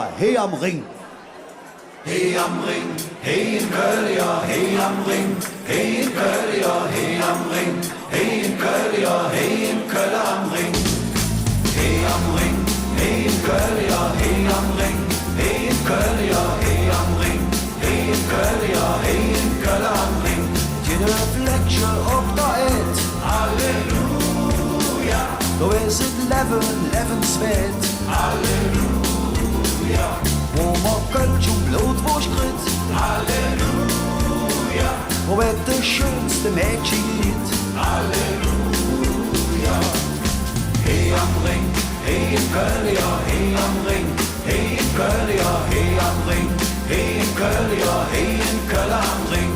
Hey am Ring. Hey am Ring, hey in Köln, ja, hey am Ring, hey in Köln, ja, hey am Ring, hey in Köln, ja, hey in Köln am Ring. Hey am Ring, hey in Köln, ja, hey am Ring, hey in Köln, ja, hey am Ring, hey in Köln, ja, hey in Köln am Ring. Jede Fleckje op de eet, Halleluja, da is het leven, levenswert. Halleluja, Wo man Kölsch und Blutwurst kriegt, Halleluja, wo wird das schönste Mädchen geht. Halleluja. Hey am Ring, hey in Köln, ja, hey am Ring, hey in Köln, ja, hey am Ring, hey in Köln, ja, hey in Köln am Ring.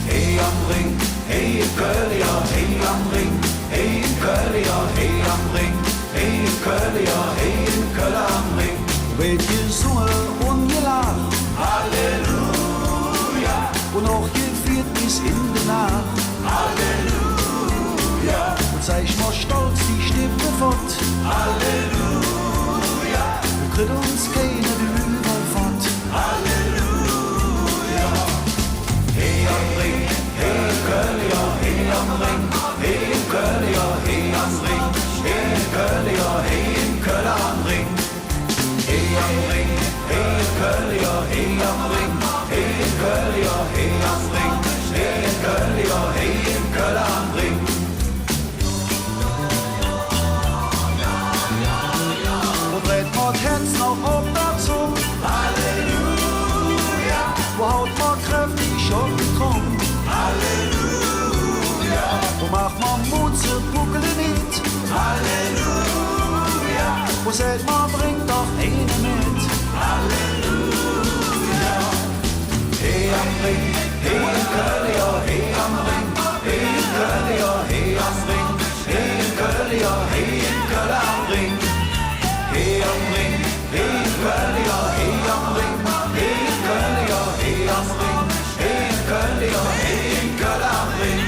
Hey am Ring, hey in Köln, ja, hey am Ring, hey in Köln, ja, hey am Ring, hey in Köln, ja, hey in Köln am Ring. Wird gesungen und gelacht Halleluja, und auch gefeiert bis in die Nacht. Halleluja, Und zeig mal stolz die Stimme fort, Halleluja, und kriegt uns keine Lüge fort. Halleluja. Hey am Ring, hey in Köln, ja, hey am Ring, hey in Köln, ja, hey am Ring, hey in Köln, ja, hey in Köln am Ring. Hey am Ring, hey in Köln, ja, hey am Ring, hey in Köln, ja, hey am Ring, hey in Köln, ja, hey in Köln am Ring. Und dreht man Tänz noch auf dazu, Halleluja, wo haut man kräftig schon drum. Halleluja, Wo macht man Mut zur Buckele mit, Halleluja, wo sagt man bringt doch eine mit. Halleluja. Hey am Ring, hey in Köln, ja, hey am Ring, hey in Köln, ja, hey am Ring, hey in Köln, ja, hey in Köln am Ring. Hey am Ring, hey in Köln, ja, hey am Ring, hey in Köln, ja, hey am Ring, hey in Köln, ja, hey in Köln am Ring.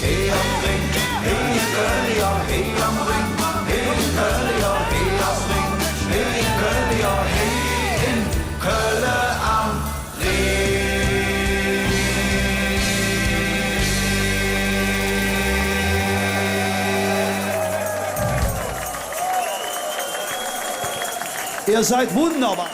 Hey am Ring, hey in Köln, ja, hey am Ring, hey in Köln, ja, hey am Ring, hey in Köln, ja, hey in Köln am Ring. Ihr seid wunderbar.